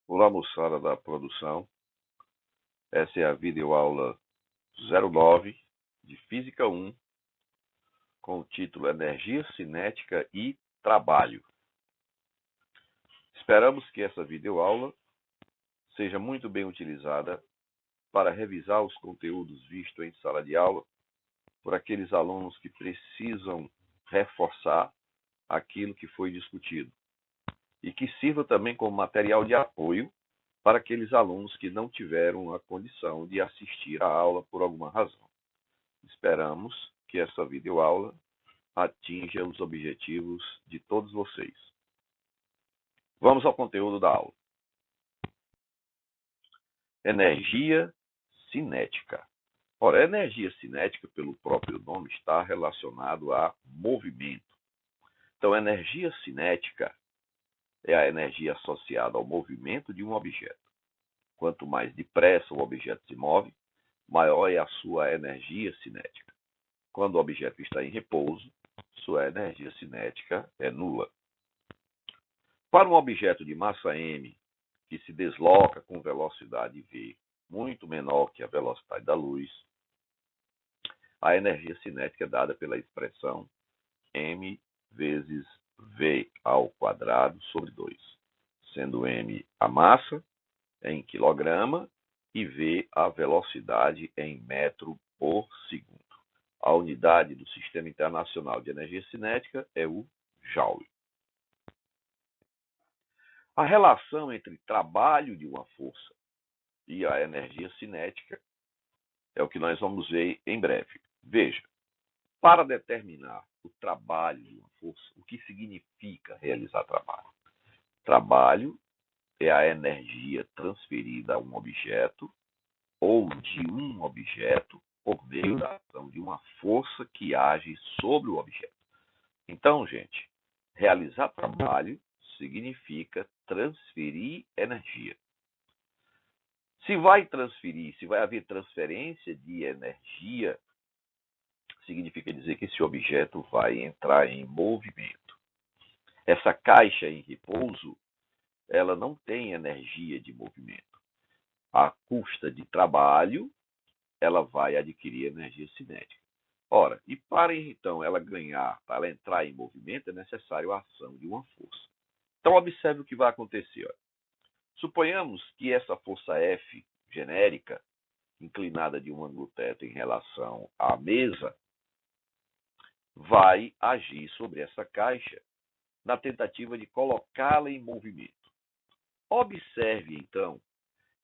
Olá, moçada da produção. Essa é a videoaula 09 de Física 1, com o título Energia Cinética e Trabalho. Esperamos que essa videoaula seja muito bem utilizada para revisar os conteúdos vistos em sala de aula por aqueles alunos que precisam reforçar aquilo que foi discutido e que sirva também como material de apoio para aqueles alunos que não tiveram a condição de assistir à aula por alguma razão. Esperamos que essa videoaula atinja os objetivos de todos vocês. Vamos ao conteúdo da aula. Energia cinética. Ora, a energia cinética, pelo próprio nome, está relacionado a movimento. Então, a energia cinética é a energia associada ao movimento de um objeto. Quanto mais depressa o objeto se move, maior é a sua energia cinética. Quando o objeto está em repouso, sua energia cinética é nula. Para um objeto de massa m, que se desloca com velocidade v muito menor que a velocidade da luz, a energia cinética é dada pela expressão m vezes v ao quadrado sobre 2, sendo m a massa em quilograma e v a velocidade em metro por segundo. A unidade do Sistema Internacional de Energia Cinética é o Joule. A relação entre trabalho de uma força e a energia cinética é o que nós vamos ver em breve. Veja, para determinar o trabalho de uma força, o que significa realizar trabalho? Trabalho é a energia transferida a um objeto ou de um objeto por meio da ação de uma força que age sobre o objeto. Então, gente, realizar trabalho significa transferir energia. Se vai haver transferência de energia, significa dizer que esse objeto vai entrar em movimento. Essa caixa em repouso, ela não tem energia de movimento. À custa de trabalho, ela vai adquirir energia cinética. Ora, e para então ela ganhar, para ela entrar em movimento, é necessário a ação de uma força. Então, observe o que vai acontecer. Olha. Suponhamos que essa força F genérica, inclinada de um ângulo θ em relação à mesa, vai agir sobre essa caixa na tentativa de colocá-la em movimento. Observe, então,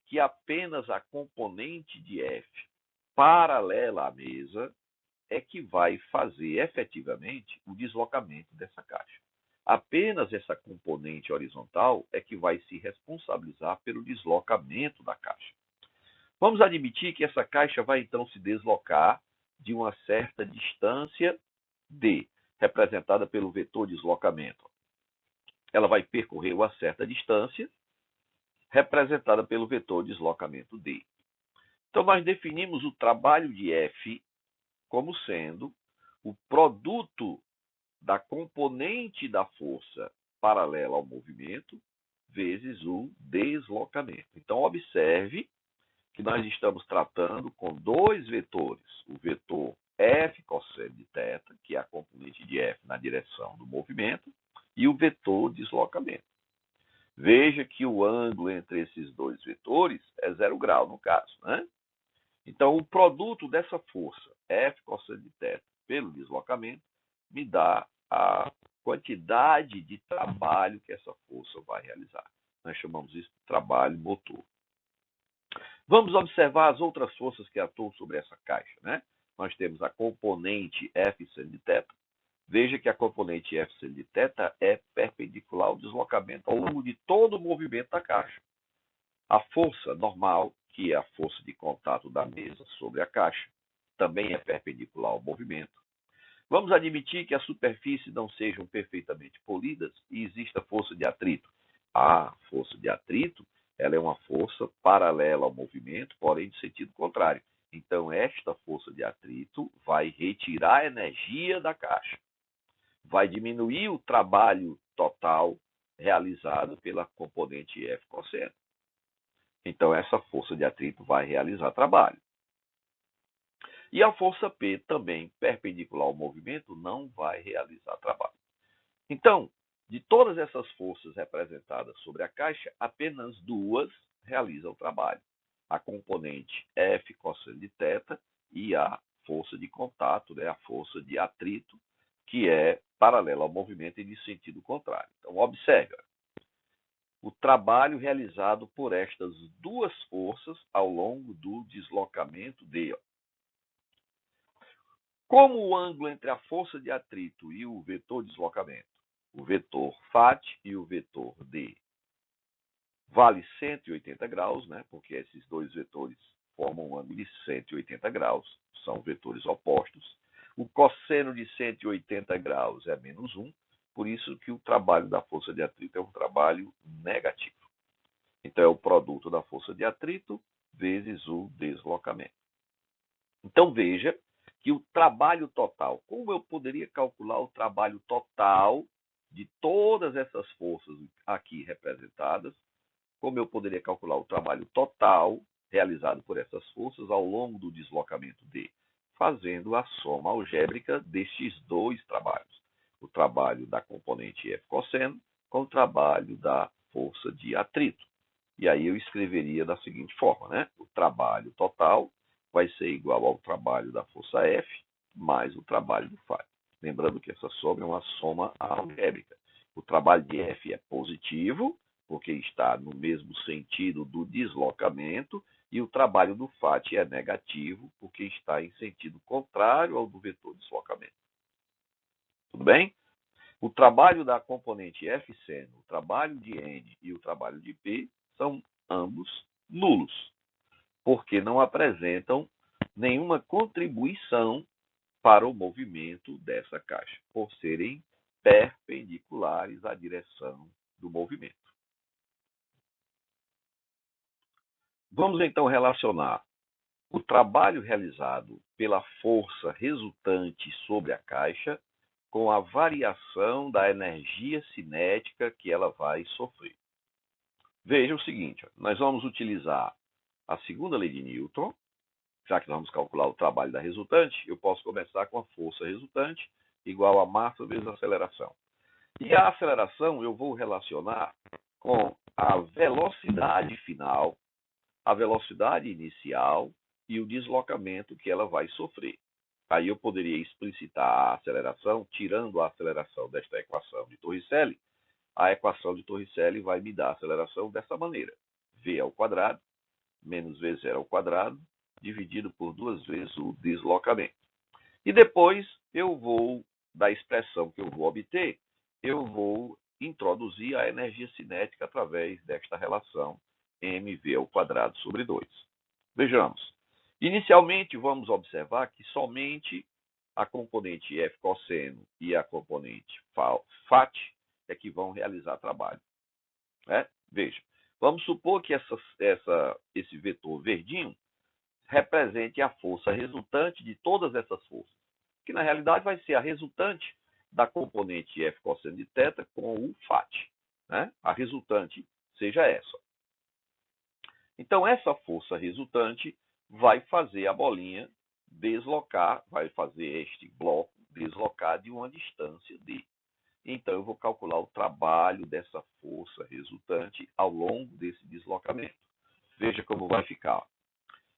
que apenas a componente de F paralela à mesa é que vai fazer efetivamente o deslocamento dessa caixa. Apenas essa componente horizontal é que vai se responsabilizar pelo deslocamento da caixa. Vamos admitir que essa caixa vai então se deslocar de uma certa distância d, representada pelo vetor deslocamento. Ela vai percorrer uma certa distância, representada pelo vetor deslocamento d. Então, nós definimos o trabalho de F como sendo o produto da componente da força paralela ao movimento vezes o deslocamento. Então, observe que nós estamos tratando com dois vetores. O vetor F cosseno de θ, que é a componente de F na direção do movimento, e o vetor deslocamento. Veja que o ângulo entre esses dois vetores é 0 grau, no caso, né? Então, o produto dessa força, F cosseno de θ, pelo deslocamento, me dá a quantidade de trabalho que essa força vai realizar. Nós chamamos isso de trabalho motor. Vamos observar as outras forças que atuam sobre essa caixa, né? Nós temos a componente F seno de θ. Veja que a componente F seno de θ é perpendicular ao deslocamento ao longo de todo o movimento da caixa. A força normal, que é a força de contato da mesa sobre a caixa, também é perpendicular ao movimento. Vamos admitir que as superfícies não sejam perfeitamente polidas e exista força de atrito. A força de atrito, ela é uma força paralela ao movimento, porém de sentido contrário. Então, esta força de atrito vai retirar a energia da caixa. Vai diminuir o trabalho total realizado pela componente F cosseno. Então, essa força de atrito vai realizar trabalho. E a força P, também perpendicular ao movimento, não vai realizar trabalho. Então, de todas essas forças representadas sobre a caixa, apenas duas realizam o trabalho. A componente F cosseno de θ e a força de contato, né, a força de atrito, que é paralela ao movimento e de sentido contrário. Então, observe o trabalho realizado por estas duas forças ao longo do deslocamento D. Como o ângulo entre a força de atrito e o vetor de deslocamento, o vetor φ e o vetor D, vale 180 graus, né? Porque esses dois vetores formam um ângulo de 180 graus, são vetores opostos. O cosseno de 180 graus é menos 1, por isso que o trabalho da força de atrito é um trabalho negativo. Então, é o produto da força de atrito vezes o deslocamento. Então, veja que o trabalho total, como eu poderia calcular o trabalho total de todas essas forças aqui representadas, como eu poderia calcular o trabalho total realizado por essas forças ao longo do deslocamento D, fazendo a soma algébrica destes dois trabalhos, o trabalho da componente F cosseno com o trabalho da força de atrito. E aí eu escreveria da seguinte forma, né? O trabalho total vai ser igual ao trabalho da força F mais o trabalho do φ. Lembrando que essa soma é uma soma algébrica. O trabalho de F é positivo, porque está no mesmo sentido do deslocamento, e o trabalho do φ é negativo, porque está em sentido contrário ao do vetor de deslocamento. Tudo bem? O trabalho da componente F seno, o trabalho de N e o trabalho de P são ambos nulos, porque não apresentam nenhuma contribuição para o movimento dessa caixa, por serem perpendiculares à direção do movimento. Vamos então relacionar o trabalho realizado pela força resultante sobre a caixa com a variação da energia cinética que ela vai sofrer. Veja o seguinte, nós vamos utilizar a segunda lei de Newton, já que nós vamos calcular o trabalho da resultante, eu posso começar com a força resultante igual a massa vezes a aceleração. E a aceleração eu vou relacionar com a velocidade final, a velocidade inicial e o deslocamento que ela vai sofrer. Aí eu poderia explicitar a aceleração, tirando a aceleração desta equação de Torricelli. A equação de Torricelli vai me dar a aceleração dessa maneira. V ao quadrado menos V0 ao quadrado, dividido por 2 vezes o deslocamento. E depois eu vou, da expressão que eu vou obter, eu vou introduzir a energia cinética através desta relação mv ao quadrado sobre 2. Vejamos. Inicialmente, vamos observar que somente a componente F cosseno e a componente φ é que vão realizar trabalho. Né? Veja, vamos supor que esse vetor verdinho represente a força resultante de todas essas forças, que na realidade vai ser a resultante da componente F cosseno de θ com o φ. Né? A resultante seja essa. Então, essa força resultante vai fazer a bolinha deslocar, vai fazer este bloco deslocar de uma distância d. Então, eu vou calcular o trabalho dessa força resultante ao longo desse deslocamento. Veja como vai ficar.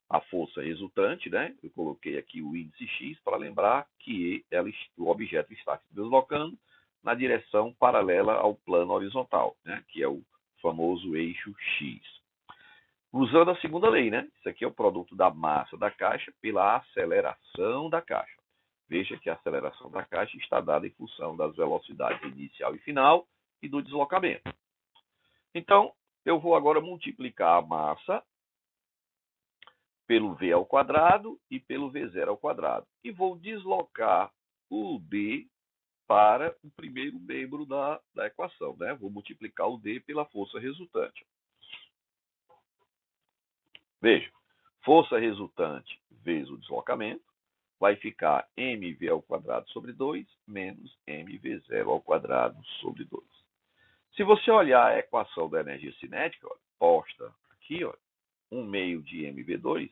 A força resultante, né? Eu coloquei aqui o índice x para lembrar que o objeto está se deslocando na direção paralela ao plano horizontal, né? Que é o famoso eixo x. Usando a segunda lei, né? Isso aqui é o produto da massa da caixa pela aceleração da caixa. Veja que a aceleração da caixa está dada em função das velocidades inicial e final e do deslocamento. Então, eu vou agora multiplicar a massa pelo v ao quadrado e pelo v0 ao quadrado. E vou deslocar o d para o primeiro membro da equação. Né? Vou multiplicar o d pela força resultante. Veja, força resultante vezes o deslocamento vai ficar mv ao quadrado sobre 2 menos mv0 ao quadrado sobre 2. Se você olhar a equação da energia cinética, ó, posta aqui, ó, 1 meio de mv2,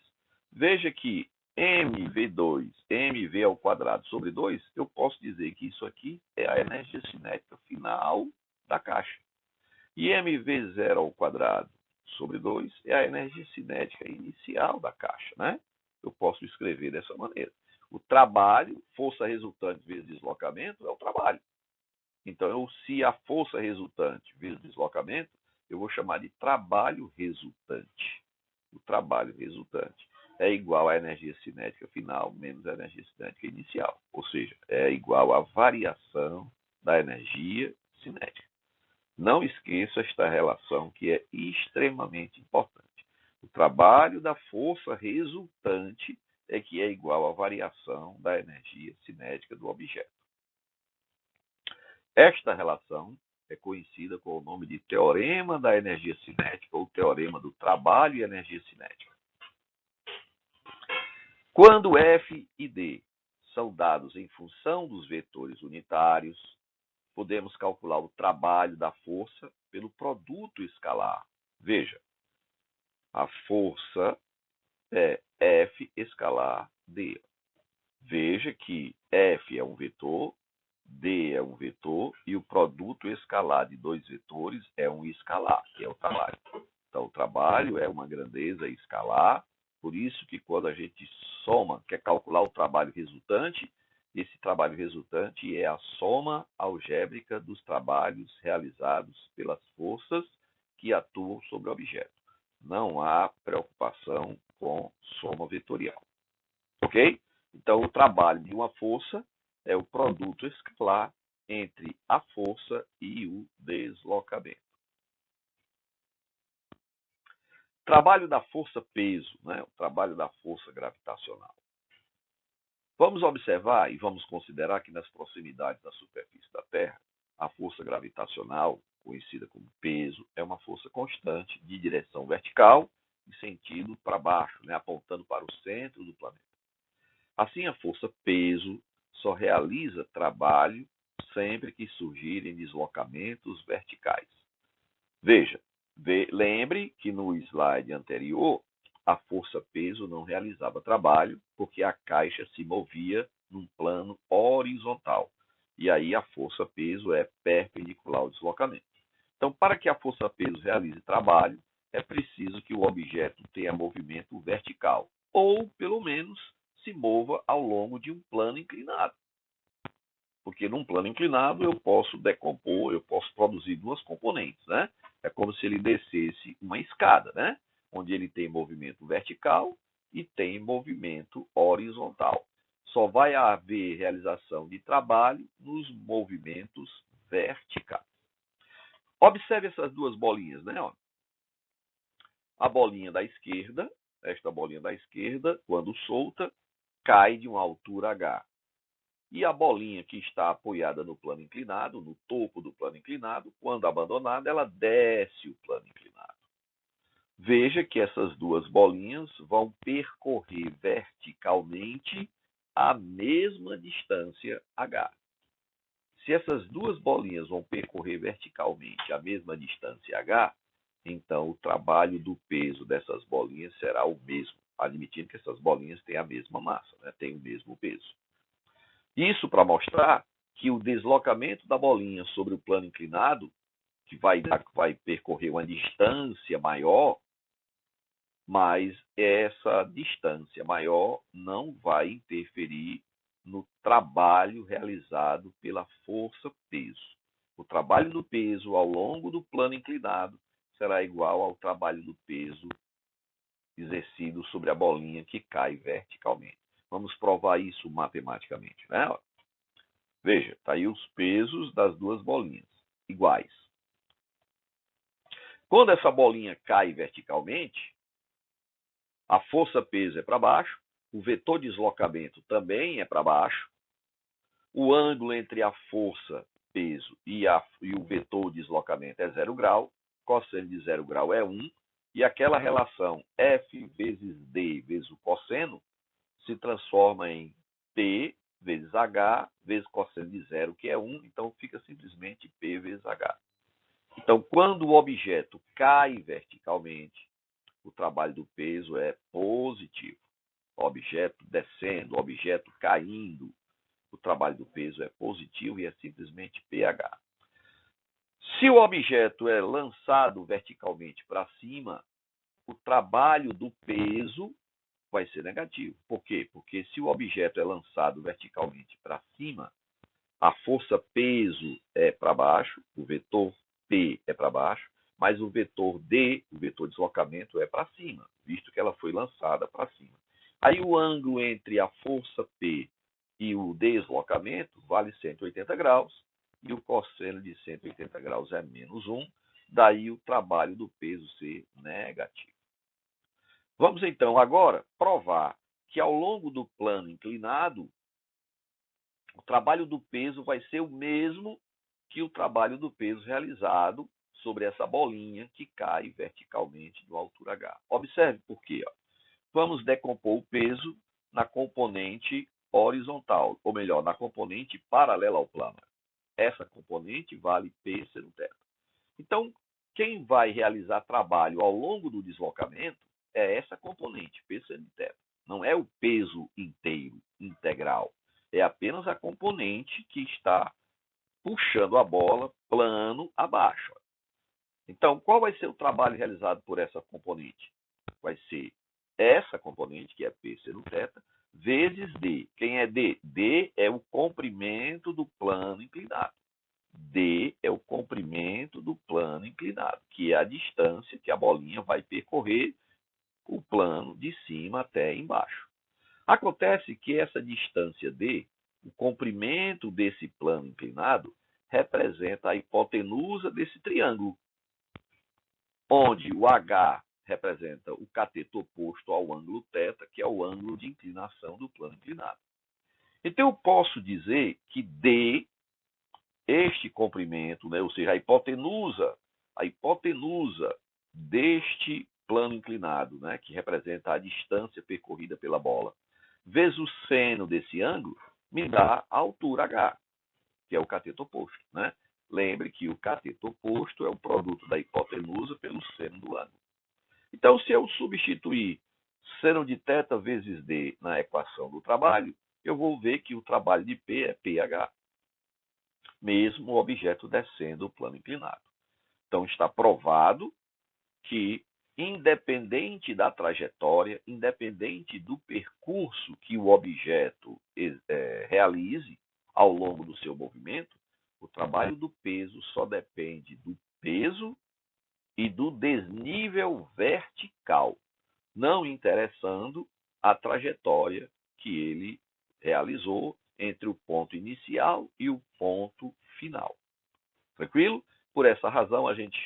veja que mv ao quadrado sobre 2, eu posso dizer que isso aqui é a energia cinética final da caixa. E mv0 ao quadrado sobre 2 é a energia cinética inicial da caixa, né? Eu posso escrever dessa maneira. O trabalho, força resultante vezes deslocamento, é o trabalho. Então, se a força resultante vezes deslocamento, eu vou chamar de trabalho resultante. O trabalho resultante é igual à energia cinética final menos a energia cinética inicial. Ou seja, é igual à variação da energia cinética. Não esqueça esta relação que é extremamente importante. O trabalho da força resultante é que é igual à variação da energia cinética do objeto. Esta relação é conhecida com o nome de teorema da energia cinética ou teorema do trabalho e energia cinética. Quando F e D são dados em função dos vetores unitários, podemos calcular o trabalho da força pelo produto escalar. Veja, a força é F escalar D. Veja que F é um vetor, D é um vetor e o produto escalar de dois vetores é um escalar, que é o trabalho. Então, o trabalho é uma grandeza escalar, por isso que quando a gente soma, quer calcular o trabalho resultante, esse trabalho resultante é a soma algébrica dos trabalhos realizados pelas forças que atuam sobre o objeto. Não há preocupação com soma vetorial. Ok? Então, o trabalho de uma força é o produto escalar entre a força e o deslocamento. Trabalho da força-peso, né? O trabalho da força gravitacional. Vamos observar e vamos considerar que nas proximidades da superfície da Terra, a força gravitacional, conhecida como peso, é uma força constante de direção vertical e sentido para baixo, né? Apontando para o centro do planeta. Assim, a força-peso só realiza trabalho sempre que surgirem deslocamentos verticais. Veja, lembre que no slide anterior, a força-peso não realizava trabalho porque a caixa se movia num plano horizontal. E aí a força-peso é perpendicular ao deslocamento. Então, para que a força-peso realize trabalho, é preciso que o objeto tenha movimento vertical, ou, pelo menos, se mova ao longo de um plano inclinado. Porque num plano inclinado eu posso decompor, eu posso produzir duas componentes, né? É como se ele descesse uma escada, né? Onde ele tem movimento vertical e tem movimento horizontal. Só vai haver realização de trabalho nos movimentos verticais. Observe essas duas bolinhas, né? A bolinha da esquerda, esta bolinha da esquerda, quando solta, cai de uma altura h. E a bolinha que está apoiada no plano inclinado, no topo do plano inclinado, quando abandonada, ela desce o plano inclinado. Veja que essas duas bolinhas vão percorrer verticalmente a mesma distância h. Se essas duas bolinhas vão percorrer verticalmente a mesma distância h, então o trabalho do peso dessas bolinhas será o mesmo, admitindo que essas bolinhas têm a mesma massa, né? Têm o mesmo peso. Isso para mostrar que o deslocamento da bolinha sobre o plano inclinado, que vai percorrer uma distância maior, mas essa distância maior não vai interferir no trabalho realizado pela força-peso. O trabalho do peso ao longo do plano inclinado será igual ao trabalho do peso exercido sobre a bolinha que cai verticalmente. Vamos provar isso matematicamente, né? Veja, está aí os pesos das duas bolinhas, iguais. Quando essa bolinha cai verticalmente, a força-peso é para baixo, o vetor de deslocamento também é para baixo, o ângulo entre a força-peso e o vetor de deslocamento é 0 grau, cosseno de 0 grau é 1, e aquela relação F vezes D vezes o cosseno se transforma em P vezes H vezes cosseno de 0, que é 1, então fica simplesmente P vezes H. Então, quando o objeto cai verticalmente, o trabalho do peso é positivo. Objeto descendo, objeto caindo, o trabalho do peso é positivo e é simplesmente pH. Se o objeto é lançado verticalmente para cima, o trabalho do peso vai ser negativo. Por quê? Porque se o objeto é lançado verticalmente para cima, a força peso é para baixo, o vetor P é para baixo, mas o vetor D, o vetor deslocamento, é para cima, visto que ela foi lançada para cima. Aí o ângulo entre a força P e o deslocamento vale 180 graus, e o cosseno de 180 graus é menos 1, daí o trabalho do peso ser negativo. Vamos então agora provar que ao longo do plano inclinado, o trabalho do peso vai ser o mesmo que o trabalho do peso realizado sobre essa bolinha que cai verticalmente no altura H. Observe por quê. Vamos decompor o peso na componente horizontal, ou melhor, na componente paralela ao plano. Essa componente vale P seno θ. Então, quem vai realizar trabalho ao longo do deslocamento é essa componente, P seno θ. Não é o peso inteiro, integral. É apenas a componente que está puxando a bola plano abaixo. Então, qual vai ser o trabalho realizado por essa componente? Vai ser essa componente, que é P seno θ, vezes D. Quem é D? D é o comprimento do plano inclinado. D é o comprimento do plano inclinado, que é a distância que a bolinha vai percorrer o plano de cima até embaixo. Acontece que essa distância D, o comprimento desse plano inclinado, representa a hipotenusa desse triângulo, onde o H representa o cateto oposto ao ângulo θ, que é o ângulo de inclinação do plano inclinado. Então, eu posso dizer que D, este comprimento, né, ou seja, a hipotenusa deste plano inclinado, né, que representa a distância percorrida pela bola, vezes o seno desse ângulo, me dá a altura H, que é o cateto oposto. Né? Lembre que o cateto oposto é o produto da hipotenusa pelo seno do ângulo. Então, se eu substituir seno de θ vezes D na equação do trabalho, eu vou ver que o trabalho de P é pH, mesmo o objeto descendo o plano inclinado. Então, está provado que, independente da trajetória, independente do percurso que o objeto realize ao longo do seu movimento, o trabalho do peso só depende do peso e do desnível vertical, não interessando a trajetória que ele realizou entre o ponto inicial e o ponto final. Tranquilo? Por essa razão, a gente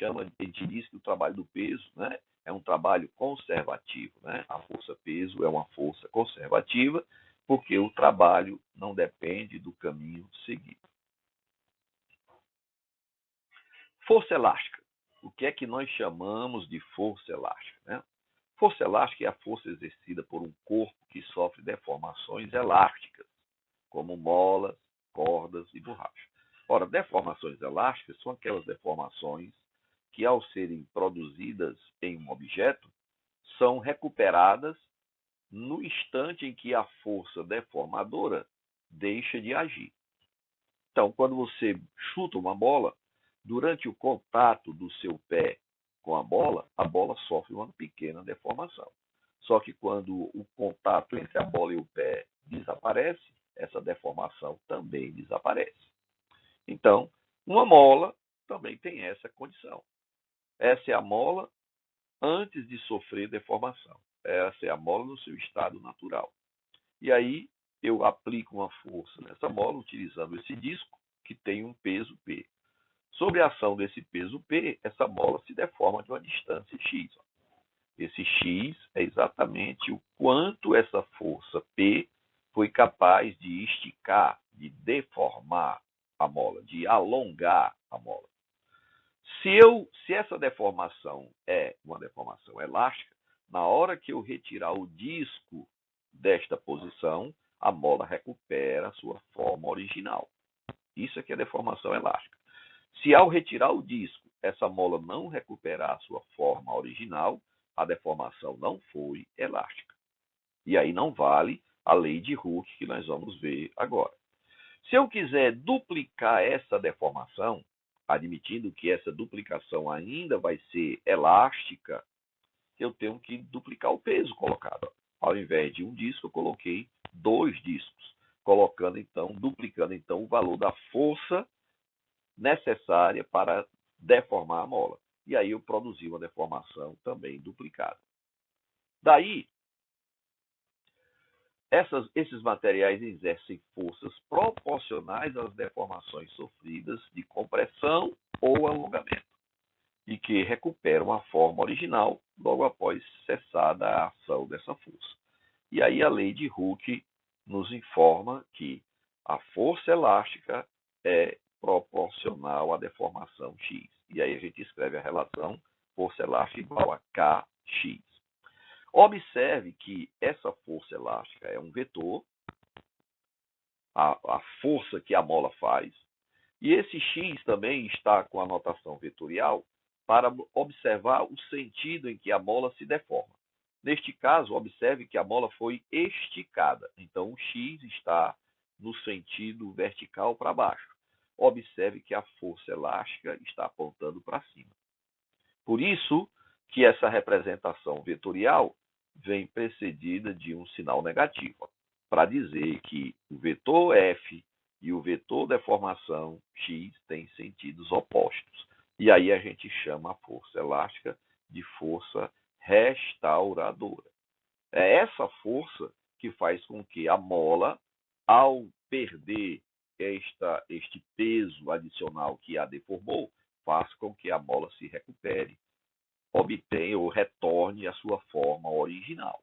diz que o trabalho do peso, né, é um trabalho conservativo. Né? A força-peso é uma força conservativa, porque o trabalho não depende do caminho seguido. Força elástica. O que é que nós chamamos de força elástica? Né? Força elástica é a força exercida por um corpo que sofre deformações elásticas, como molas, cordas e borracha. Ora, deformações elásticas são aquelas deformações que, ao serem produzidas em um objeto, são recuperadas no instante em que a força deformadora deixa de agir. Então, quando você chuta uma bola, durante o contato do seu pé com a bola sofre uma pequena deformação. Só que quando o contato entre a bola e o pé desaparece, essa deformação também desaparece. Então, uma mola também tem essa condição. Essa é a mola antes de sofrer deformação. Essa é a mola no seu estado natural. E aí eu aplico uma força nessa mola utilizando esse disco que tem um peso P. Sob a ação desse peso P, essa mola se deforma de uma distância x. Esse x é exatamente o quanto essa força P foi capaz de esticar, de deformar a mola, de alongar a mola. Se essa deformação é uma deformação elástica, na hora que eu retirar o disco desta posição, a mola recupera a sua forma original. Isso aqui é deformação elástica. Se ao retirar o disco, essa mola não recuperar a sua forma original, a deformação não foi elástica. E aí não vale a lei de Hooke, que nós vamos ver agora. Se eu quiser duplicar essa deformação, admitindo que essa duplicação ainda vai ser elástica, eu tenho que duplicar o peso colocado. Ao invés de um disco, eu coloquei 2 discos, duplicando então o valor da força necessária para deformar a mola. E aí eu produzi uma deformação também duplicada. Daí, esses materiais exercem forças proporcionais às deformações sofridas de compressão ou alongamento, e que recuperam a forma original logo após cessada a ação dessa força. E aí a lei de Hooke nos informa que a força elástica é proporcional à deformação x. E aí a gente escreve a relação força elástica igual a kx. Observe que essa força elástica é um vetor, a força que a mola faz, e esse x também está com a notação vetorial para observar o sentido em que a mola se deforma. Neste caso, observe que a mola foi esticada, então o x está no sentido vertical para baixo. Observe que a força elástica está apontando para cima. Por isso que essa representação vetorial vem precedida de um sinal negativo, para dizer que o vetor F e o vetor deformação x têm sentidos opostos. E aí a gente chama a força elástica de força restauradora. É essa força que faz com que a mola, ao perder este peso adicional que a deformou, faça com que a mola se recupere, obtenha ou retorne à sua forma original.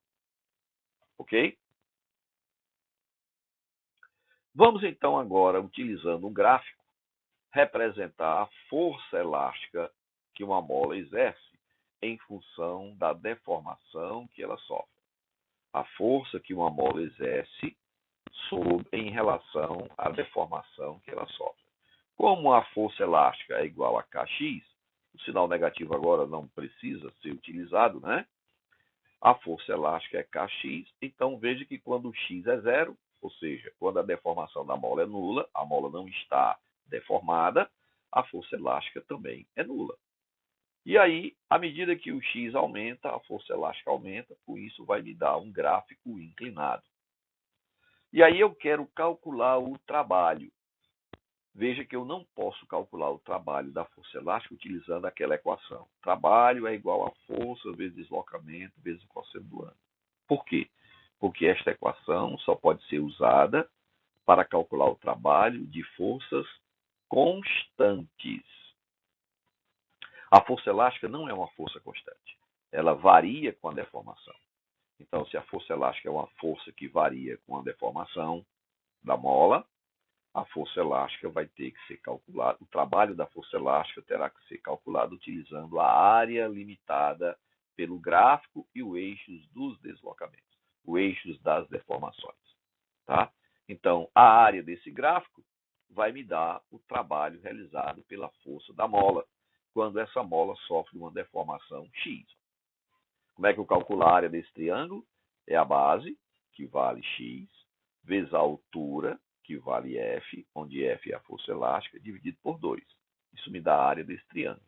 Ok? Vamos então agora, utilizando um gráfico, representar a força elástica que uma mola exerce em função da deformação que ela sofre. A força que uma mola exerce em relação à deformação que ela sofre. Como a força elástica é igual a Kx, o sinal negativo agora não precisa ser utilizado, né? A força elástica é Kx, então veja que quando o x é zero, ou seja, quando a deformação da mola é nula, a mola não está deformada, a força elástica também é nula. E aí, à medida que o x aumenta, a força elástica aumenta, com isso vai me dar um gráfico inclinado. E aí eu quero calcular o trabalho. Veja que eu não posso calcular o trabalho da força elástica utilizando aquela equação. Trabalho é igual a força vezes deslocamento vezes o cosseno do ângulo. Por quê? Porque esta equação só pode ser usada para calcular o trabalho de forças constantes. A força elástica não é uma força constante. Ela varia com a deformação. Então, se a força elástica é uma força que varia com a deformação da mola, a força elástica vai ter que ser calculada, o trabalho da força elástica terá que ser calculado utilizando a área limitada pelo gráfico e os eixos dos deslocamentos, os eixos das deformações. Tá? Então, a área desse gráfico vai me dar o trabalho realizado pela força da mola, quando essa mola sofre uma deformação x. Como é que eu calculo a área desse triângulo? É a base, que vale x, vezes a altura, que vale F, onde F é a força elástica, dividido por 2. Isso me dá a área desse triângulo.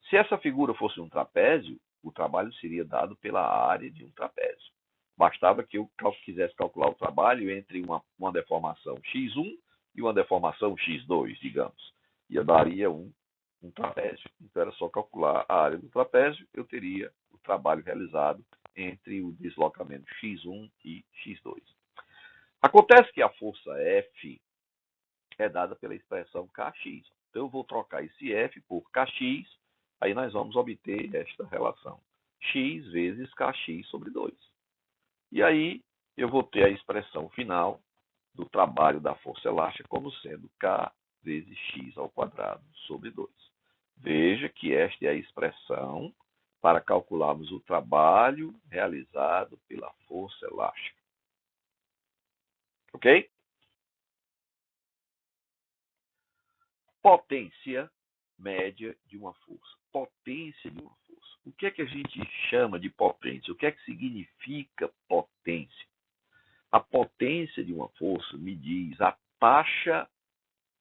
Se essa figura fosse um trapézio, o trabalho seria dado pela área de um trapézio. Bastava que eu quisesse calcular o trabalho entre uma deformação x1 e uma deformação x2, digamos. E eu daria um trapézio. Então era só calcular a área do trapézio, eu teria o trabalho realizado entre o deslocamento x1 e x2. Acontece que a força F é dada pela expressão Kx. Então eu vou trocar esse F por Kx, aí nós vamos obter esta relação. X vezes Kx sobre 2. E aí eu vou ter a expressão final do trabalho da força elástica como sendo K vezes x ao quadrado sobre 2. Veja que esta é a expressão para calcularmos o trabalho realizado pela força elástica. Ok? Potência média de uma força. Potência de uma força. O que é que a gente chama de potência? O que é que significa potência? A potência de uma força me diz a taxa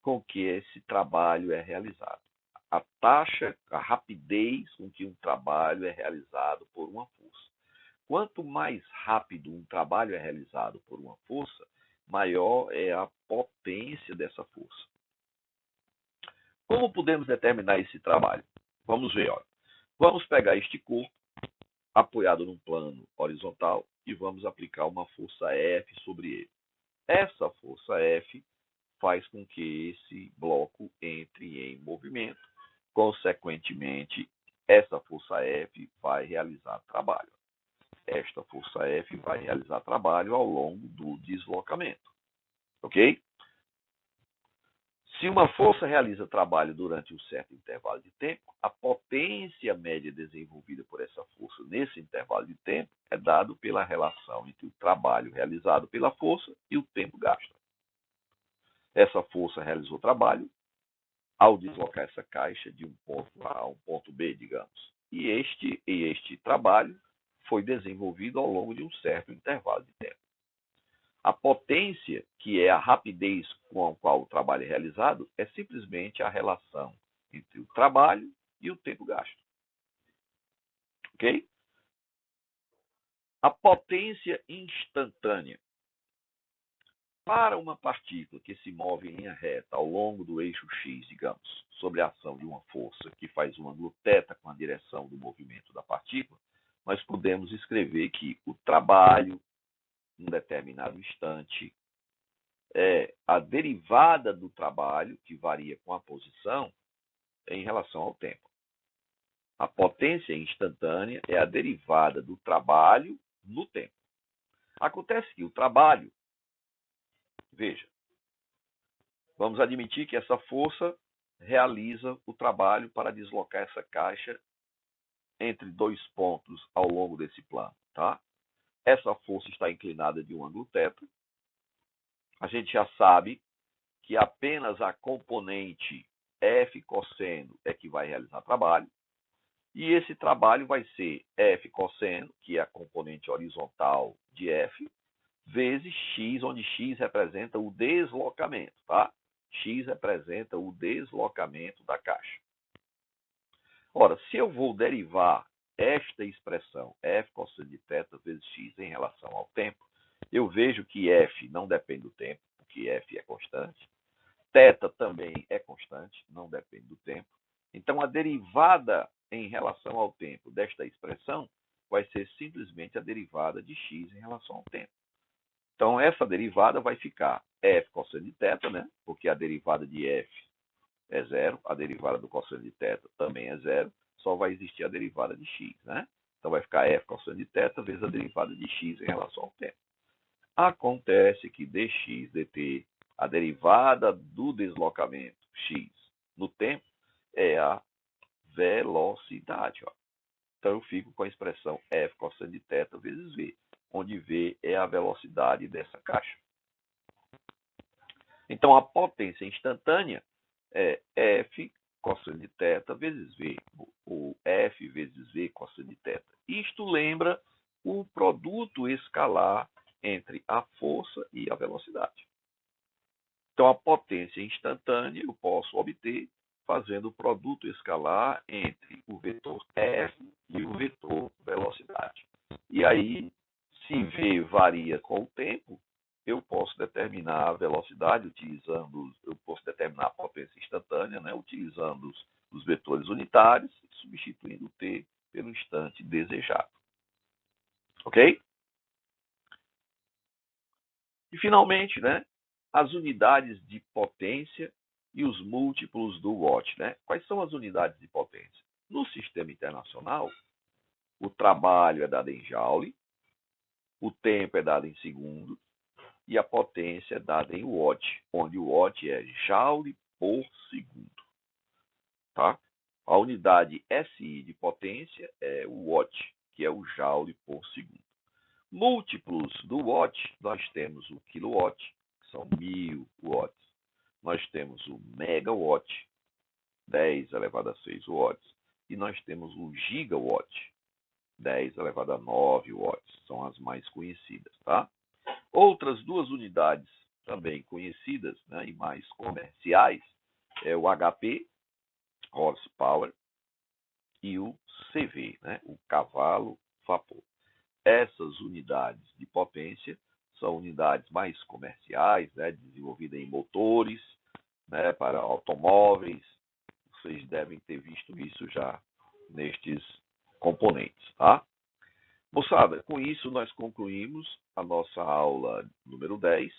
com que esse trabalho é realizado. A taxa, a rapidez com que um trabalho é realizado por uma força. Quanto mais rápido um trabalho é realizado por uma força, maior é a potência dessa força. Como podemos determinar esse trabalho? Vamos ver, olha. Vamos pegar este corpo apoiado num plano horizontal e vamos aplicar uma força F sobre ele. Essa força F faz com que esse bloco entre em movimento. Consequentemente, essa força F vai realizar trabalho. Esta força F vai realizar trabalho ao longo do deslocamento. Ok? Se uma força realiza trabalho durante um certo intervalo de tempo, a potência média desenvolvida por essa força nesse intervalo de tempo é dado pela relação entre o trabalho realizado pela força e o tempo gasto. Essa força realizou trabalho ao deslocar essa caixa de um ponto A a um ponto B, digamos. E este trabalho foi desenvolvido ao longo de um certo intervalo de tempo. A potência, que é a rapidez com a qual o trabalho é realizado, é simplesmente a relação entre o trabalho e o tempo gasto. Ok? A potência instantânea. Para uma partícula que se move em linha reta ao longo do eixo x, digamos, sob a ação de uma força que faz um ângulo θ com a direção do movimento da partícula, nós podemos escrever que o trabalho, em um determinado instante, é a derivada do trabalho, que varia com a posição, em relação ao tempo. A potência instantânea é a derivada do trabalho no tempo. Acontece que o trabalho, veja, vamos admitir que essa força realiza o trabalho para deslocar essa caixa entre dois pontos ao longo desse plano, tá? Essa força está inclinada de um ângulo θ. A gente já sabe que apenas a componente F cosseno é que vai realizar trabalho. E esse trabalho vai ser F cosseno, que é a componente horizontal de F, vezes X, onde X representa o deslocamento, tá? X representa o deslocamento da caixa. Ora, se eu vou derivar esta expressão F cosseno de θ vezes X em relação ao tempo, eu vejo que F não depende do tempo, porque F é constante. θ também é constante, não depende do tempo. Então, a derivada em relação ao tempo desta expressão vai ser simplesmente a derivada de x em relação ao tempo. Então, essa derivada vai ficar f cosseno de θ, né? Porque a derivada de f é zero, a derivada do cosseno de θ também é zero, só vai existir a derivada de x, né? Então, vai ficar f cosseno de θ vezes a derivada de x em relação ao tempo. Acontece que dx dt, a derivada do deslocamento x no tempo, é a velocidade. Ó. Então, eu fico com a expressão F cosseno de θ vezes V, onde V é a velocidade dessa caixa. Então, a potência instantânea é F cosseno de θ vezes V, ou F vezes V cosseno de θ. Isto lembra o produto escalar entre a força e a velocidade. Então, a potência instantânea eu posso obter fazendo o produto escalar entre o vetor F e o vetor velocidade. E aí, se V varia com o tempo, eu posso determinar a velocidade utilizando, eu posso determinar a potência instantânea, né, utilizando os vetores unitários, substituindo o T pelo instante desejado. Ok? E, finalmente, né, as unidades de potência e os múltiplos do watt. Né? Quais são as unidades de potência? No sistema internacional, o trabalho é dado em joule, o tempo é dado em segundos e a potência é dada em watt, onde o watt é joule por segundo. Tá? A unidade SI de potência é o watt, que é o joule por segundo. Múltiplos do watt, nós temos o kilowatt, que são 1000 watts. Nós temos o megawatt, 10 elevado a 6 watts. e nós temos o gigawatt, 10 elevado a 9 watts, são as mais conhecidas, tá? Outras duas unidades também conhecidas, né, e mais comerciais é o HP, horsepower, e o CV, né, o cavalo vapor. Essas unidades de potência são unidades mais comerciais, né, desenvolvidas em motores, né, para automóveis. Vocês devem ter visto isso já nestes componentes, tá? Moçada, com isso nós concluímos a nossa aula número 10,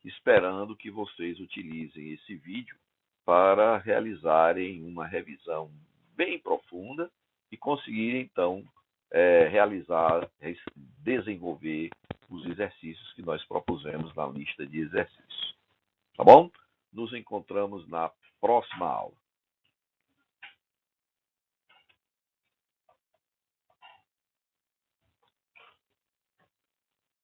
esperando que vocês utilizem esse vídeo para realizarem uma revisão bem profunda e conseguirem, então, realizar, desenvolver os exercícios que nós propusemos na lista de exercícios. Tá bom? Nos encontramos na próxima aula.